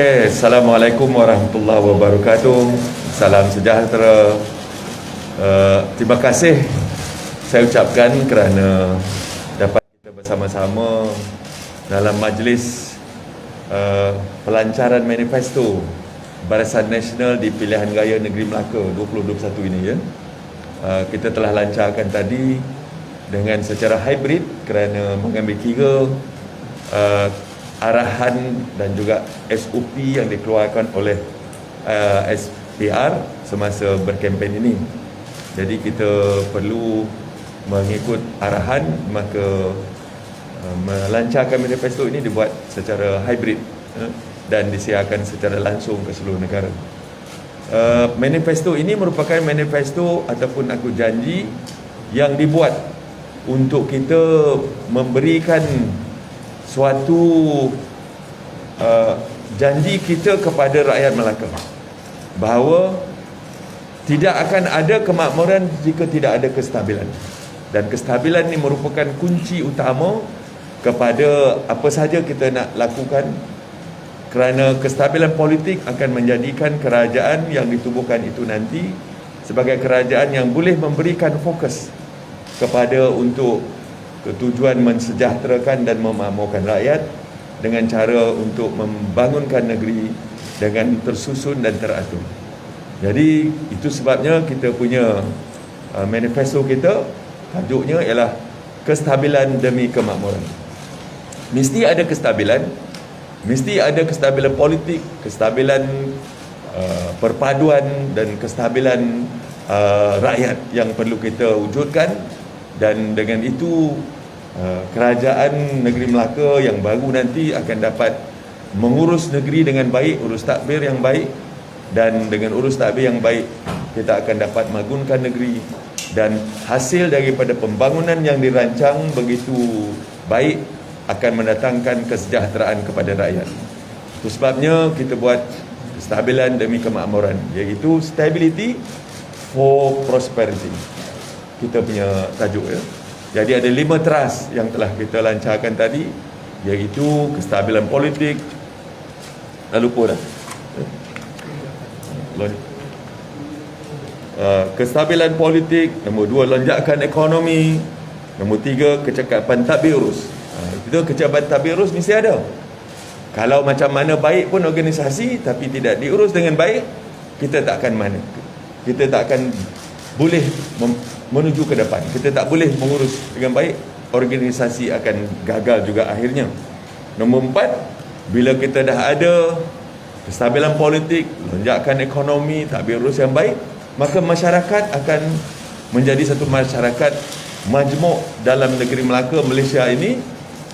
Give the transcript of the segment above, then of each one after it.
Assalamualaikum warahmatullahi wabarakatuh. Salam sejahtera. Terima kasih saya ucapkan kerana dapat kita bersama-sama dalam majlis pelancaran manifesto Barisan Nasional di Pilihan Raya Negeri Melaka 2021 ini ya. Kita telah lancarkan tadi dengan secara hybrid kerana mengambil kira arahan dan juga SOP yang dikeluarkan oleh SPR semasa berkempen ini. Jadi kita perlu mengikut arahan, maka melancarkan manifesto ini dibuat secara hybrid dan disiarkan secara langsung ke seluruh negara. Manifesto ini merupakan manifesto ataupun aku janji yang dibuat untuk kita memberikan suatu janji kita kepada rakyat Melaka bahawa tidak akan ada kemakmuran jika tidak ada kestabilan, dan kestabilan ini merupakan kunci utama kepada apa sahaja kita nak lakukan, kerana kestabilan politik akan menjadikan kerajaan yang ditubuhkan itu nanti sebagai kerajaan yang boleh memberikan fokus kepada untuk ketujuan mensejahterakan dan memakmurkan rakyat dengan cara untuk membangunkan negeri dengan tersusun dan teratur. Jadi itu sebabnya kita punya manifesto kita, tajuknya ialah kestabilan demi kemakmuran. Mesti ada kestabilan, mesti ada kestabilan politik, kestabilan perpaduan dan kestabilan rakyat yang perlu kita wujudkan. Dan dengan itu kerajaan negeri Melaka yang baru nanti akan dapat mengurus negeri dengan baik, urus tadbir yang baik, dan dengan urus tadbir yang baik kita akan dapat magunkan negeri, dan hasil daripada pembangunan yang dirancang begitu baik akan mendatangkan kesejahteraan kepada rakyat. Itu sebabnya kita buat kestabilan demi kemakmuran, iaitu stability for prosperity, kita punya tajuk ya. Jadi ada 5 teras yang telah kita lancarkan tadi, iaitu kestabilan politik, dah lupa dah. Kestabilan politik, nombor 2 lonjakan ekonomi, nombor 3 kecakapan tadbir urus. Itu kecakapan tadbir urus mesti ada. Kalau macam mana baik pun organisasi tapi tidak diurus dengan baik, kita tak akan mana. Kita tak akan boleh menuju ke depan. Kita tak boleh mengurus dengan baik, organisasi akan gagal juga akhirnya. Nombor 4, bila kita dah ada kestabilan politik, lonjakan ekonomi, tadbir urus yang baik, maka masyarakat akan menjadi satu masyarakat majmuk dalam negeri Melaka, Malaysia ini,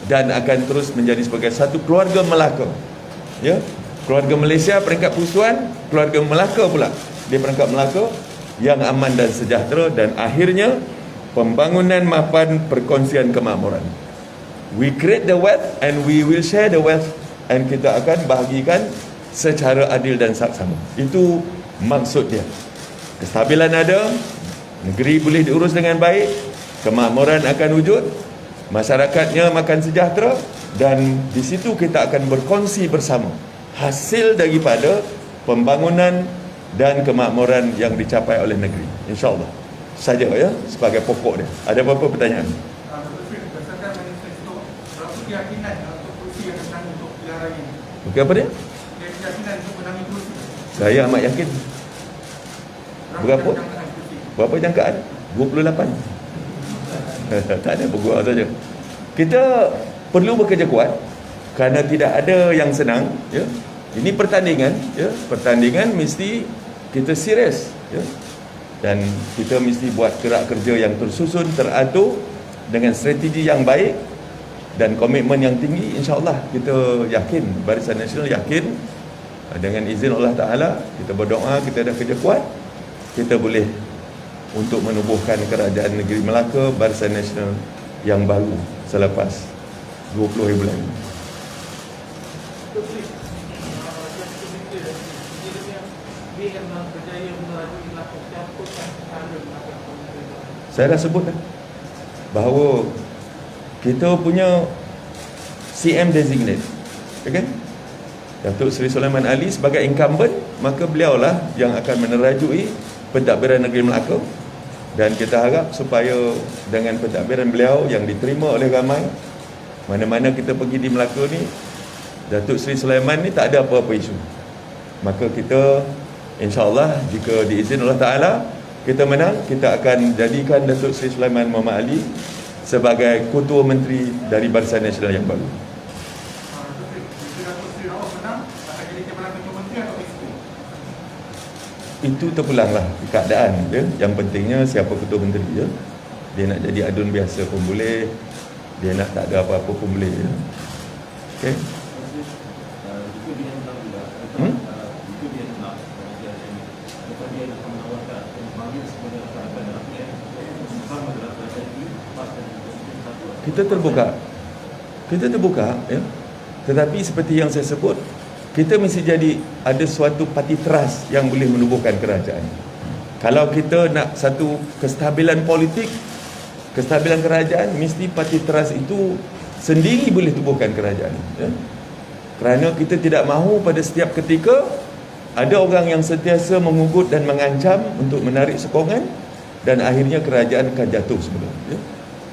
dan akan terus menjadi sebagai satu keluarga Melaka. Ya, keluarga Malaysia peringkat persekutuan, keluarga Melaka pula di peringkat Melaka yang aman dan sejahtera, dan akhirnya pembangunan mapan perkongsian kemakmuran. We create the wealth and we will share the wealth, and kita akan bahagikan secara adil dan saksama. Itu maksud dia. Kestabilan ada, negeri boleh diurus dengan baik, kemakmuran akan wujud, masyarakatnya makan sejahtera, dan di situ kita akan berkongsi bersama hasil daripada pembangunan dan kemakmuran yang dicapai oleh negeri, insyaAllah. Saja ya, sebagai pokok dia. Ada apa-apa pertanyaan? Berdasarkan manifesto, berapa keyakinan untuk kursi yang datang untuk pilihan raya ini? Okey, apa dia? Keyakinan untuk menangi kursi. Saya amat yakin. Berapa? Berapa jangkaan? 28. Tak ada, bergurau saja. Kita perlu bekerja kuat kerana tidak ada yang senang ya. Ini pertandingan ya. Pertandingan mesti kita serius ya. Dan kita mesti buat gerak kerja yang tersusun, teratur, dengan strategi yang baik dan komitmen yang tinggi. InsyaAllah kita yakin, Barisan Nasional yakin, dengan izin Allah Ta'ala, kita berdoa, kita dah kerja kuat, kita boleh untuk menubuhkan kerajaan negeri Melaka, Barisan Nasional yang baru selepas 20 hari bulan. Saya dah sebut dah bahawa kita punya CM designate, okay? Datuk Seri Sulaiman Ali sebagai incumbent, maka beliaulah yang akan menerajui pentadbiran negeri Melaka, dan kita harap supaya dengan pentadbiran beliau yang diterima oleh ramai, mana-mana kita pergi di Melaka ni, Datuk Seri Sulaiman ni tak ada apa-apa isu. Maka kita insya-Allah jika diizin Allah Taala kita menang, kita akan jadikan Datuk Seri Sulaiman Muhammad Ali sebagai Ketua Menteri dari Barisan Nasional yang baru. Itu terpulanglah keadaan dia. Yang pentingnya siapa ketua menteri je. Dia nak jadi adun biasa pun boleh, dia nak tak ada apa-apa pun boleh je. Okey. Kita terbuka ya. Tetapi seperti yang saya sebut, kita mesti jadi ada suatu parti trust yang boleh menubuhkan kerajaan. Kalau kita nak satu kestabilan politik, kestabilan kerajaan, mesti parti trust itu sendiri boleh tubuhkan kerajaan ya. Kerana kita tidak mahu pada setiap ketika ada orang yang sentiasa mengugut dan mengancam untuk menarik sokongan, dan akhirnya kerajaan akan jatuh semula ya.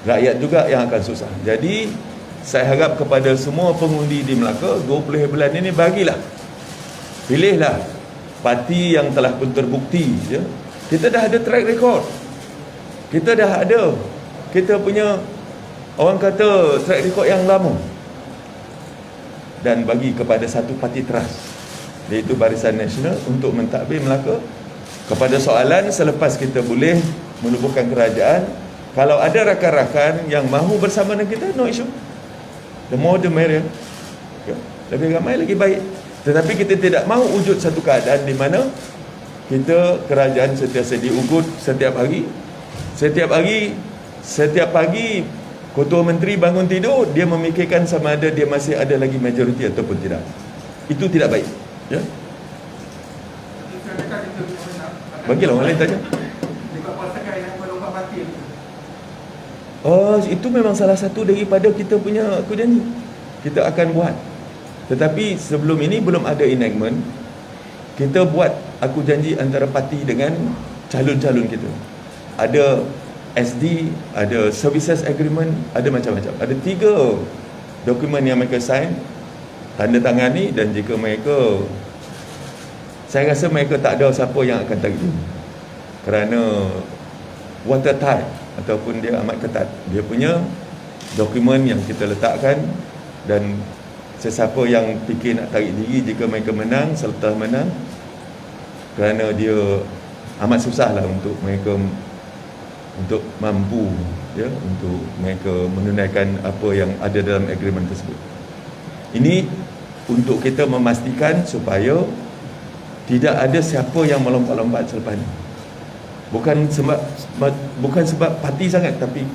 Rakyat juga yang akan susah. Jadi saya harap kepada semua pengundi di Melaka, 20 bulan ini bagilah, pilihlah parti yang telah pun terbukti ya. Kita dah ada track record, kita dah ada, kita punya orang kata track record yang lama, dan bagi kepada satu parti trust, iaitu Barisan Nasional, untuk mentadbir Melaka. Kepada soalan selepas kita boleh menubuhkan kerajaan, kalau ada rakan-rakan yang mahu bersama dengan kita, no issue. The more the merrier. Lebih ramai lagi baik. Tetapi kita tidak mahu wujud satu keadaan di mana kita, kerajaan sentiasa diugut setiap hari. Setiap pagi Ketua Menteri bangun tidur, dia memikirkan sama ada dia masih ada lagi majoriti ataupun tidak. Itu tidak baik ya. Bagilah orang lain tanya. Oh, itu memang salah satu daripada kita punya aku janji. Kita akan buat. Tetapi sebelum ini belum ada enactment. Kita buat aku janji antara parti dengan calon-calon kita. Ada SD, ada Services Agreement, ada macam-macam. Ada 3 dokumen yang mereka sign, tanda tangani, dan jika mereka, saya rasa mereka tak ada siapa yang akan tarik dia. Kerana watertight ataupun dia amat ketat. Dia punya dokumen yang kita letakkan, dan sesiapa yang fikir nak tarik diri jika mereka menang, selepas menang, kerana dia amat susah lah untuk mereka untuk mampu ya, untuk mereka menunaikan apa yang ada dalam agreement tersebut. Ini untuk kita memastikan supaya tidak ada siapa yang melompat-lompat selepas ini. Bukan sebab parti sangat, tapi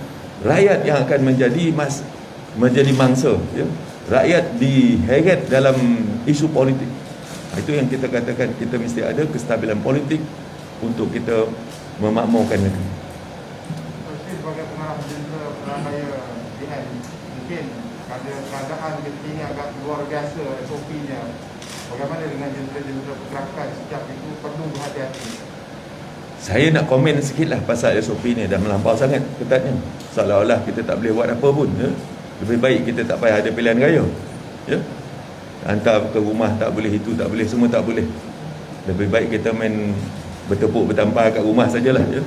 rakyat yang akan menjadi mangsa ya. Rakyat diheret dalam isu politik. Itu yang kita katakan, kita mesti ada kestabilan politik untuk kita memakmurkan negeri. Sebagai pengarah jentera Peranaya DN, mungkin ada keadaan seperti ini agak luar biasa SOP-nya. Bagaimana dengan jentera-jentera pergerakan sejak itu perlu berhati-hati? Saya nak komen sikit lah pasal SOP ni, dah melampau sangat ketatnya. Seolah-olah kita tak boleh buat apa pun ya. Lebih baik kita tak payah ada pilihan raya ya. Hantar ke rumah tak boleh, itu tak boleh, semua tak boleh. Lebih baik kita main bertepuk bertampar kat rumah sajalah ya.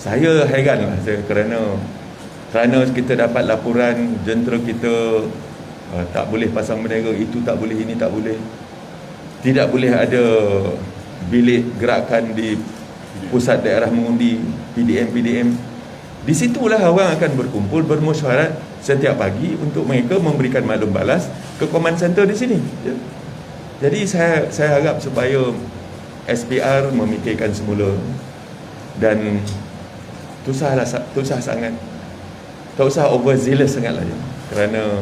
Saya heran lah kerana kita dapat laporan jentera kita tak boleh pasang bendera, itu tak boleh, ini tak boleh. Tidak boleh ada bilik gerakan di pusat daerah mengundi, PDM. Di situlah orang akan berkumpul, bermesyuarat setiap pagi untuk mereka memberikan maklum balas ke command center di sini ya. Jadi saya harap supaya SPR memikirkan semula, dan susah sangat, tak usah overzealous sangatlah ya. Kerana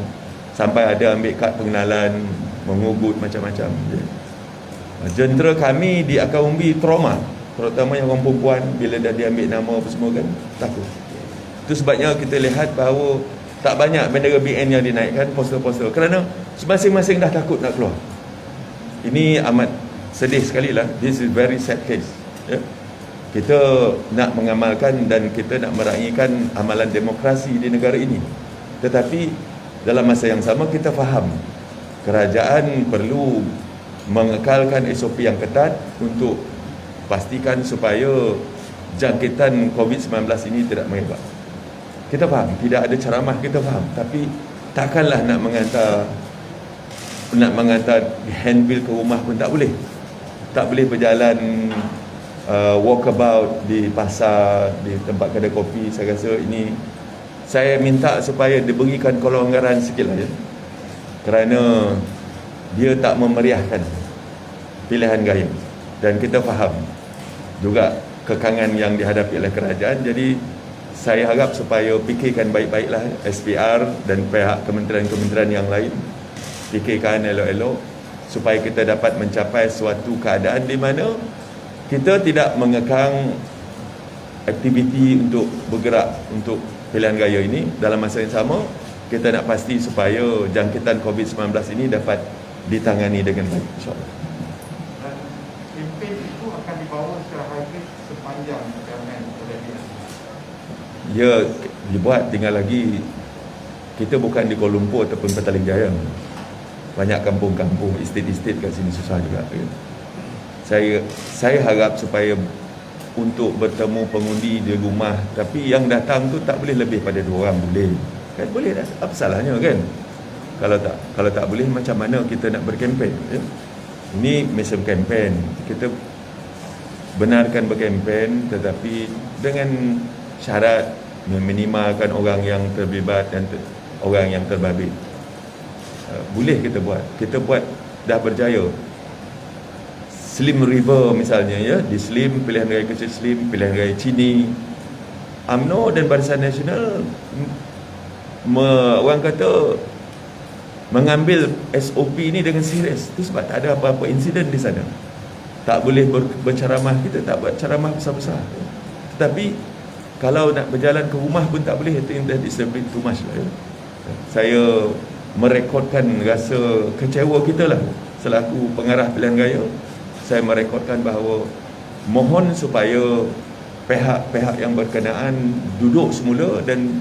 sampai ada ambil kad pengenalan, mengugut macam-macam ya. Jentera kami di Akawumbi trauma, terutama yang orang perempuan, bila dah diambil nama apa semua kan, takut. Itu sebabnya kita lihat bahawa tak banyak bendera BN yang dinaikkan, poster-poster, kerana Masing-masing dah takut nak keluar. Ini amat sedih sekali lah. This is very sad case. Ya. Kita nak mengamalkan dan kita nak meraihkan amalan demokrasi di negara ini. Tetapi dalam masa yang sama kita faham kerajaan perlu mengekalkan SOP yang ketat untuk pastikan supaya jangkitan COVID-19 ini tidak mengebak. Kita faham, tidak ada ceramah, kita faham. Tapi takkanlah nak menghantar handbill ke rumah pun tak boleh. Tak boleh berjalan walkabout di pasar, di tempat kedai kopi. Saya rasa ini, saya minta supaya diberikan kelonggaran sikit lah ya. Kerana dia tak memeriahkan pilihan gaya. Dan kita faham juga kekangan yang dihadapi oleh kerajaan. Jadi saya harap supaya fikirkan baik-baiklah SPR dan pihak kementerian-kementerian yang lain, fikirkan elok-elok supaya kita dapat mencapai suatu keadaan di mana kita tidak mengekang aktiviti untuk bergerak untuk pilihan raya ini. Dalam masa yang sama, kita nak pasti supaya jangkitan COVID-19 ini dapat ditangani dengan baik, insyaAllah. Dan kempen itu akan dibawa secara hybrid sepanjang perjalanan perjalanan. Ya, dibuat, tinggal lagi kita bukan di Kuala Lumpur ataupun Petaling Jaya. Banyak kampung-kampung, estate-estate kat sini susah juga. Ya. Saya harap supaya untuk bertemu pengundi di rumah, tapi yang datang tu tak boleh lebih pada 2 orang, boleh. Kan boleh dah. Apa salahnya kan? Kalau tak boleh, macam mana kita nak berkempen? Ya? Ini mesin kempen. Kita benarkan berkempen, tetapi dengan syarat meminimalkan orang yang terlibat dan orang yang terbabit. Boleh kita buat. Kita buat dah berjaya. Slim River misalnya ya, di Slim, pilihan raya kecil Slim, pilihan raya Cini, UMNO dan Barisan Nasional orang kata mengambil SOP ini dengan serius. Itu sebab tak ada apa-apa insiden di sana. Tak boleh berceramah, kita tak buat ceramah besar-besar. Tetapi kalau nak berjalan ke rumah pun tak boleh. Itu yang dah disebut too much lah ya. Saya merekodkan rasa kecewa kita lah selaku pengarah pilihan raya. Saya merekodkan bahawa mohon supaya pihak-pihak yang berkenaan duduk semula dan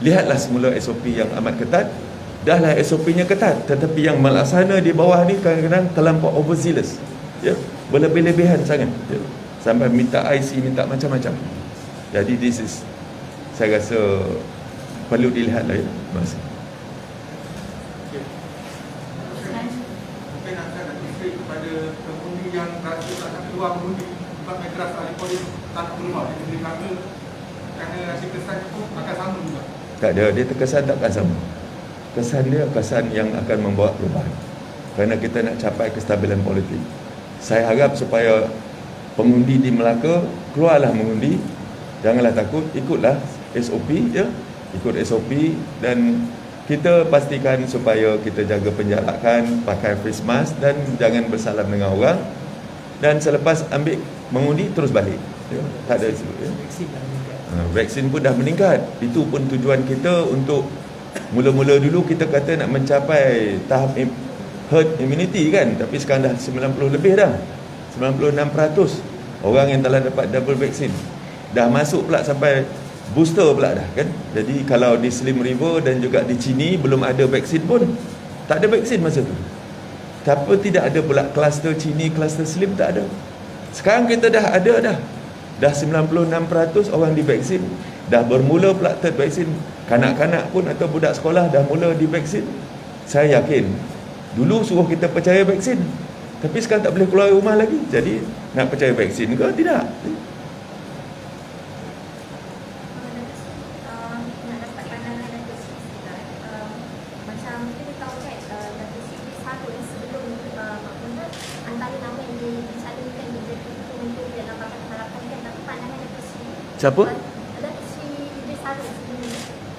lihatlah semula SOP yang amat ketat. Dahlah SOP-nya ketat, tetapi yang melaksana di bawah ni kadang-kadang terlampau overzealous ya, berlebih-lebihan sangat ya. Sampai minta IC, minta macam-macam. Jadi this is, saya rasa perlu dilihat lah ya. Terima kasih. Mungkin akan diberi kepada pengundi yang rasa tak nak keluar mengundi sebab mereka rasa ahli polis tak nak keluar di negeri kami, kerana rasa kesan itu akan sama juga. Tak ada, dia terkesan takkan sama. Kesan dia kesan yang akan membawa perubahan. Kerana kita nak capai kestabilan politik. Saya harap supaya pengundi di Melaka keluarlah mengundi. Janganlah takut, ikutlah SOP ya. Ikut SOP dan kita pastikan supaya kita jaga penjarakan, pakai face mask dan jangan bersalam dengan orang. Dan selepas ambil mengundi terus balik. Ya. Tak ada isu ya. Vaksin pun dah meningkat. Itu pun tujuan kita untuk mula-mula dulu kita kata nak mencapai tahap herd immunity kan, tapi sekarang dah 90 lebih dah. 96% orang yang telah dapat double vaksin. Dah masuk pula sampai booster pula dah kan. Jadi kalau di Slim River dan juga di Cini belum ada vaksin pun, tak ada vaksin masa tu. Tapi tidak ada pula kluster Cini, kluster Slim tak ada. Sekarang kita dah ada dah. Dah 96% orang divaksin. Dah bermula pula third vaksin. Kanak-kanak pun atau budak sekolah dah mula divaksin. Saya yakin dulu suruh kita percaya vaksin, tapi sekarang tak boleh keluar rumah lagi. Jadi nak percaya vaksin ke tidak? Siapa?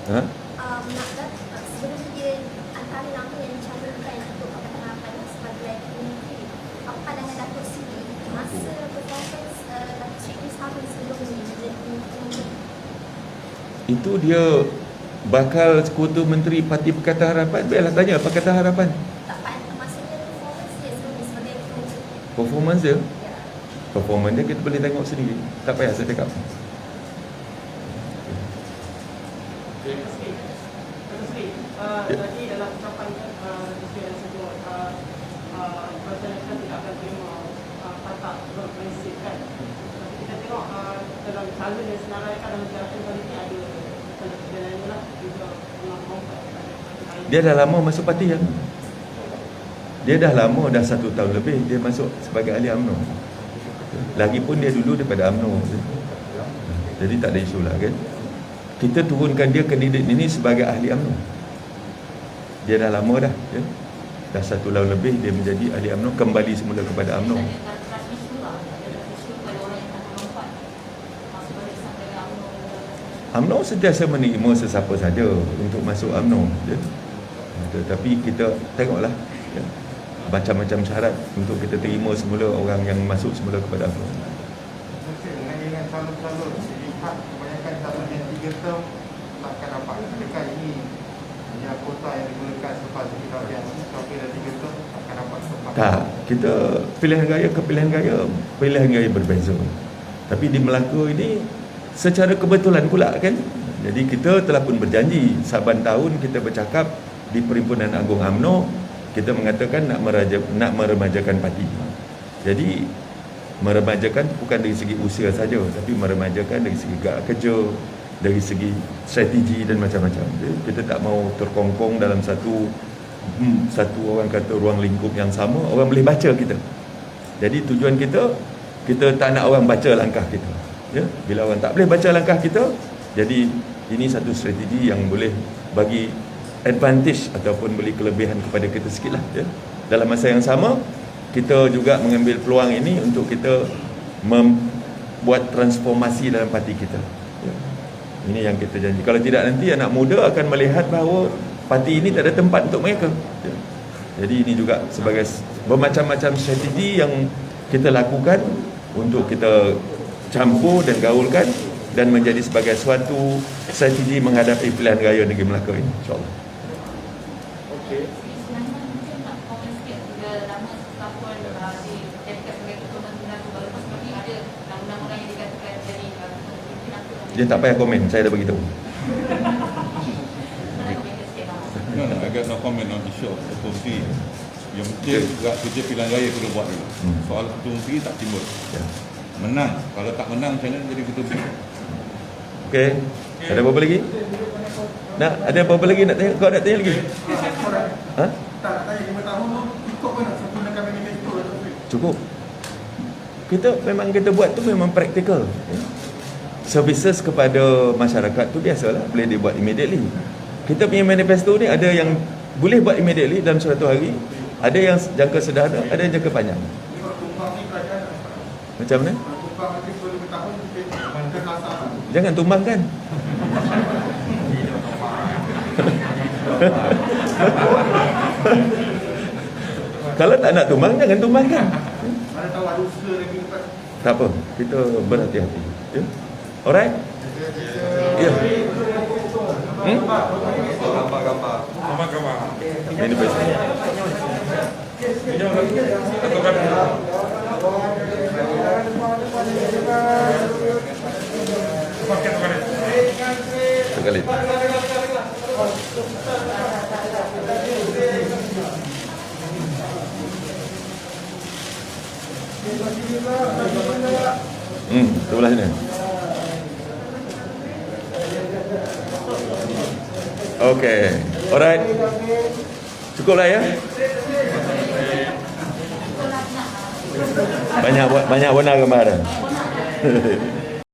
Ha? Sebelum dia antara nama yang dicalonkan untuk Pakatan Harapan sebagai menteri, apa pandangan Datuk Seri masa performance Datuk Seri Idris Harun sebelum ini menjadi menteri? Itu dia bakal sekutu menteri Parti Pakatan Harapan, biarlah tanya Pakatan Harapan. Tak maksudnya performance dia sebagai coach. Performance dia, Ya. performance dia kita boleh tengok sendiri. Tak payah saya cakap. Ya. Tadi dalam ucapan Menteri yang sebut Parti Nasional tidak akan terima tatak berprinsip kan. Tapi kita tengok dalam calon yang senaraikan dalam gerakan kali ini ada perjalanan lah juga dengan kompak. Dia dah lama masuk parti kan? Dia dah lama, dah 1 tahun lebih dia masuk sebagai ahli UMNO. Lagipun dia dulu daripada UMNO. Jadi tak ada isu lah kan. Kita turunkan dia kandidat ini sebagai ahli UMNO. Dia dah lama dah ya? Dah 1 tahun lebih dia menjadi ahli UMNO, kembali semula kepada UMNO. UMNO sentiasa menerima sesiapa saja untuk masuk UMNO ya? Tetapi kita tengoklah ya? Macam-macam syarat untuk kita terima semula orang yang masuk semula kepada UMNO. Mungkin dengan calon-calon dilihat kebanyakan calon yang 3 term takkan dapat. Adakah ini hanya kota yang digunakan selepas kita yang tapi dah 3 term takkan dapat tempat? Tak, kita pilihan raya berbeza. Tapi di Melaka ini secara kebetulan pula kan. Jadi kita telah pun berjanji saban tahun kita bercakap di Perhimpunan Agung UMNO, kita mengatakan nak meremajakan parti. Jadi meremajakan bukan dari segi usia saja, tapi meremajakan dari segi gerak kerja, dari segi strategi dan macam-macam. Kita tak mau terkongkong dalam satu orang kata ruang lingkup yang sama, orang boleh baca kita. Jadi tujuan kita tak nak orang baca langkah kita. Ya, bila orang tak boleh baca langkah kita, jadi ini satu strategi yang boleh bagi advantage ataupun beri kelebihan kepada kita sikit lah ya. Dalam masa yang sama kita juga mengambil peluang ini untuk kita membuat transformasi dalam parti kita ya. Ini yang kita janji. Kalau tidak nanti anak muda akan melihat bahawa parti ini tak ada tempat untuk mereka ya. Jadi ini juga sebagai bermacam-macam strategi yang kita lakukan untuk kita campur dan gaulkan dan menjadi sebagai suatu strategi menghadapi pilihan raya negeri Melaka ini, insyaAllah. Dia tak payah komen, saya dah beritahu. No, I got no comment on the show. Seperti yang penting juga kerja pilihan raya kena buat dulu. Soal ketua menteri tak timbul. Ya. Menang. Kalau tak menang, macam mana jadi ketua menteri? Okey. Ada apa-apa lagi? Nak ada apa-apa lagi nak tanya? Kau nak tanya lagi? Ha? Tak tanya 5 tahun tu cukup ke nak sempurnakan manifesto tu? Cukup. Kita buat tu memang praktikal. Ya. Services kepada masyarakat tu biasalah, boleh dibuat immediately. Kita punya manifesto ni ada yang boleh buat immediately dalam suatu hari, ada yang jangka sederhana, ada yang jangka panjang. Ini kalau tumpang ni kerajaan Macam mana? kalau tumpang nanti 5 tahun kita kasar. Jangan tumbangkan. Kalau tak nak tumbang, jangan tumbangkan. Mana tahu ada usaha lagi bukan? Tak apa, kita berhati-hati. Ya? Alright? Ya. Gambar-gambar. Ini best. Sekali. Sebelah sini. Okay. Alright. Cukuplah ya. Banyak warna gambar.